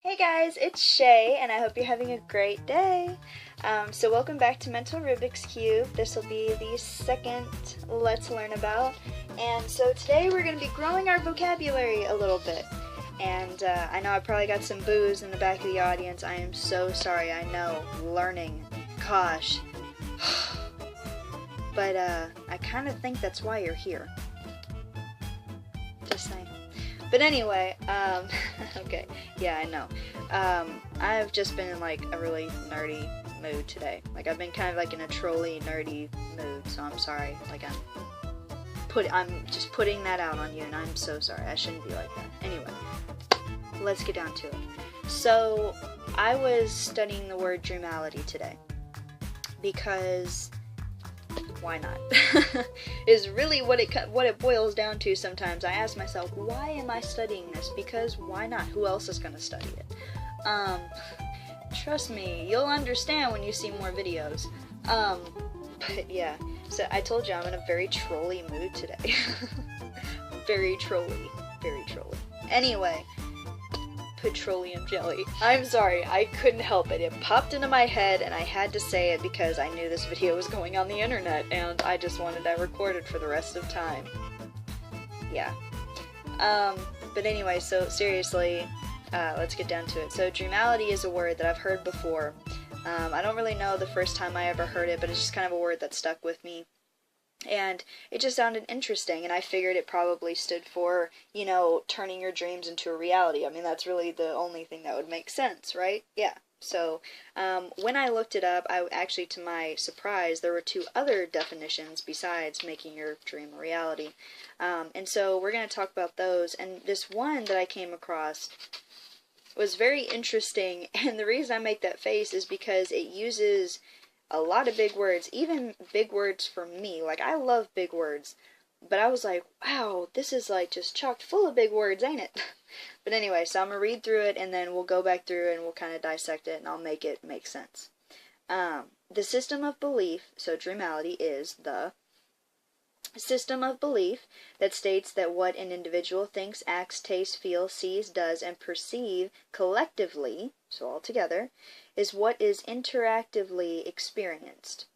Hey guys, it's Shae, and I hope you're having a great day. So welcome back to Mental Rubik's Cube. This will be the second Let's Learn About. And so today we're going to be growing our vocabulary a little bit. And I know I probably got some boos in the back of the audience. I am so sorry. I know, learning. Gosh. But I kind of think that's why you're here. Just saying. But anyway, okay, yeah, I know. I've just been in like a really nerdy mood today. Like I've been kind of like in a trolly, nerdy mood, so I'm sorry. Like I'm just putting that out on you, and I'm so sorry. I shouldn't be like that. Anyway, let's get down to it. So I was studying the word Dreamality today because why not? Is really what it boils down to sometimes. I ask myself, why am I studying this? Because why not? Who else is going to study it? Trust me, you'll understand when you see more videos. But yeah, so I told you I'm in a very trolly mood today. Very trolly. Very trolly. Anyway, petroleum jelly. I'm sorry, I couldn't help it. It popped into my head and I had to say it because I knew this video was going on the internet and I just wanted that recorded for the rest of time. Yeah. But anyway, so seriously, let's get down to it. So Dreamality is a word that I've heard before. I don't really know the first time I ever heard it, but it's just kind of a word that stuck with me. And it just sounded interesting, and I figured it probably stood for, you know, turning your dreams into a reality. I mean, that's really the only thing that would make sense, right? Yeah. So, when I looked it up, actually, to my surprise, there were two other definitions besides making your dream a reality. And so we're going to talk about those, and this one that I came across was very interesting, and the reason I make that face is because it uses a lot of big words, even big words for me. Like, I love big words, but I was like, wow, this is like just chocked full of big words, ain't it? But anyway, so I'm going to read through it, and then we'll go back through and we'll kind of dissect it, and I'll make it make sense. The system of belief, so Dreamality is the system of belief that states that what an individual thinks, acts, tastes, feels, sees, does, and perceive collectively, so all together, is what is interactively experienced.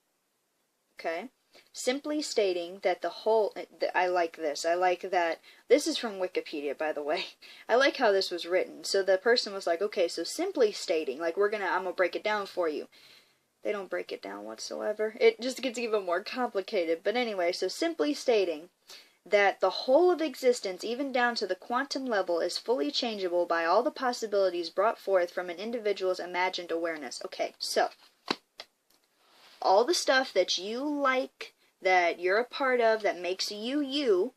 Okay? Simply stating that the whole... I like this. I like that... This is from Wikipedia, by the way. I like how this was written. So the person was like, okay, so simply stating, like I'm gonna break it down for you. They don't break it down whatsoever. It just gets even more complicated. But anyway, so simply stating that the whole of existence, even down to the quantum level, is fully changeable by all the possibilities brought forth from an individual's imagined awareness. Okay, so all the stuff that you like, that you're a part of, that makes you you,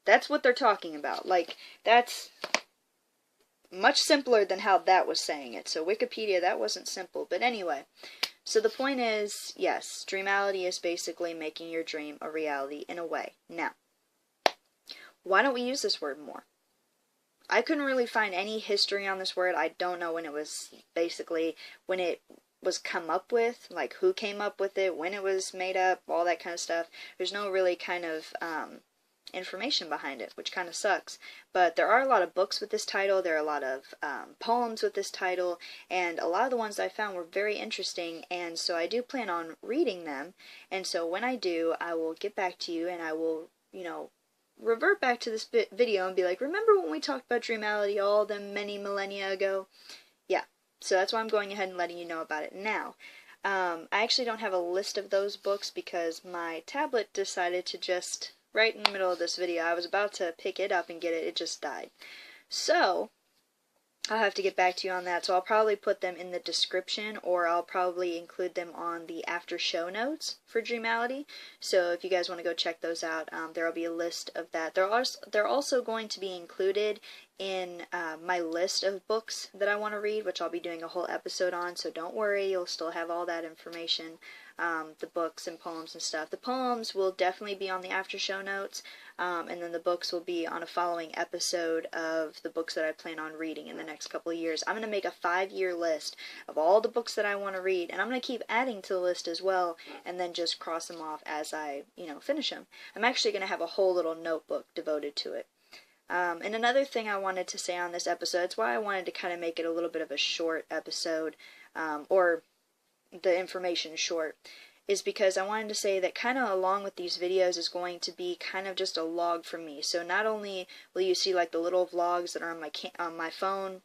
that's what they're talking about. Like, that's much simpler than how that was saying it. So Wikipedia, that wasn't simple. But anyway, so the point is, yes, Dreamality is basically making your dream a reality in a way. Now, why don't we use this word more? I couldn't really find any history on this word. I don't know when it was come up with, like who came up with it, when it was made up, all that kind of stuff. There's no really kind of information behind it, which kind of sucks. But there are a lot of books with this title, there are a lot of poems with this title, and a lot of the ones I found were very interesting, and so I do plan on reading them. And so when I do, I will get back to you, and I will, you know, revert back to this video and be like, remember when we talked about Dreamality all the many millennia ago? Yeah, so that's why I'm going ahead and letting you know about it now. I actually don't have a list of those books because my tablet decided to just... right in the middle of this video, I was about to pick it up and get it, it just died. So, I'll have to get back to you on that, so I'll probably put them in the description, or I'll probably include them on the after show notes for Dreamality, so if you guys want to go check those out, there will be a list of that. They're also going to be included in my list of books that I want to read, which I'll be doing a whole episode on, so don't worry, you'll still have all that information. The books and poems and stuff. The poems will definitely be on the after show notes, and then the books will be on a following episode of the books that I plan on reading in the next couple of years. I'm going to make a 5-year list of all the books that I want to read, and I'm going to keep adding to the list as well, and then just cross them off as I, finish them. I'm actually going to have a whole little notebook devoted to it. And another thing I wanted to say on this episode, it's why I wanted to kind of make it a little bit of a short episode, or the information short, is because I wanted to say that kind of along with these videos is going to be kind of just a log for me. So not only will you see like the little vlogs that are on my phone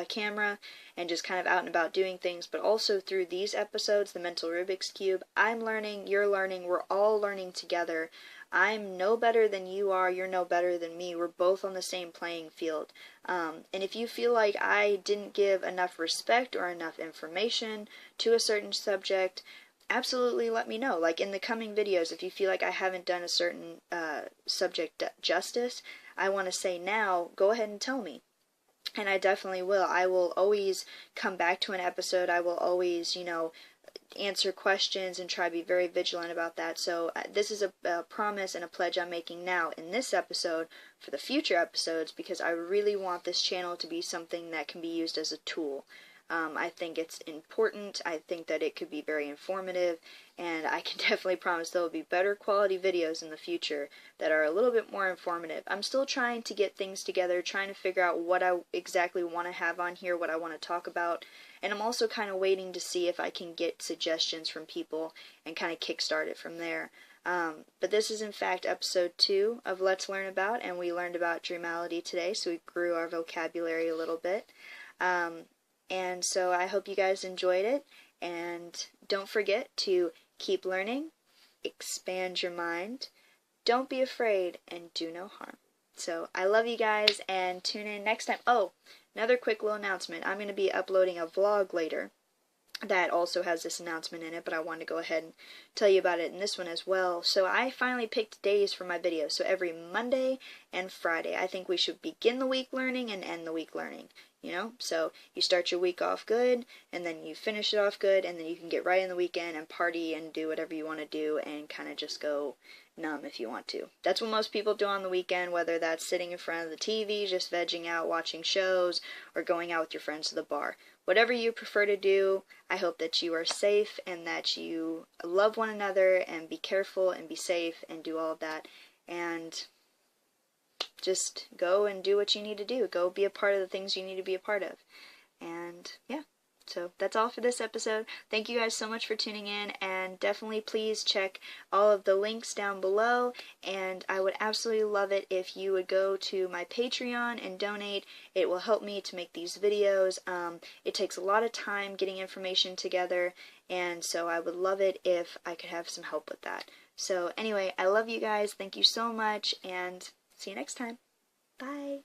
camera and just kind of out and about doing things, but also through these episodes, the Mental Rubik's Cube, I'm learning, you're learning, we're all learning together. I'm no better than you are, you're no better than me, we're both on the same playing field. And if you feel like I didn't give enough respect or enough information to a certain subject, absolutely let me know. Like in the coming videos, if you feel like I haven't done a certain subject justice, I want to say now, go ahead and tell me. And I definitely will. I will always come back to an episode. I will always, answer questions and try to be very vigilant about that. So this is a promise and a pledge I'm making now in this episode for the future episodes, because I really want this channel to be something that can be used as a tool. I think it's important. I think that it could be very informative, and I can definitely promise there will be better quality videos in the future that are a little bit more informative. I'm still trying to get things together, trying to figure out what I exactly want to have on here, what I want to talk about, and I'm also kind of waiting to see if I can get suggestions from people and kind of kickstart it from there. But this is in fact episode 2 of Let's Learn About, and we learned about Dreamality today, so we grew our vocabulary a little bit. And so I hope you guys enjoyed it, and don't forget to keep learning, expand your mind, don't be afraid, and do no harm. So I love you guys, and tune in next time. Oh, another quick little announcement. I'm going to be uploading a vlog later that also has this announcement in it, but I wanted to go ahead and tell you about it in this one as well. So I finally picked days for my videos. So every Monday and Friday. I think we should begin the week learning and end the week learning. So you start your week off good, and then you finish it off good, and then you can get right in the weekend and party and do whatever you want to do and kind of just go numb if you want to. That's what most people do on the weekend, whether that's sitting in front of the TV, just vegging out, watching shows, or going out with your friends to the bar. Whatever you prefer to do, I hope that you are safe and that you love one another and be careful and be safe and do all of that. And just go and do what you need to do. Go be a part of the things you need to be a part of. And yeah, so that's all for this episode. Thank you guys so much for tuning in, and definitely please check all of the links down below, and I would absolutely love it if you would go to my Patreon and donate. It will help me to make these videos. It takes a lot of time getting information together, and so I would love it if I could have some help with that. So anyway, I love you guys. Thank you so much, and see you next time. Bye.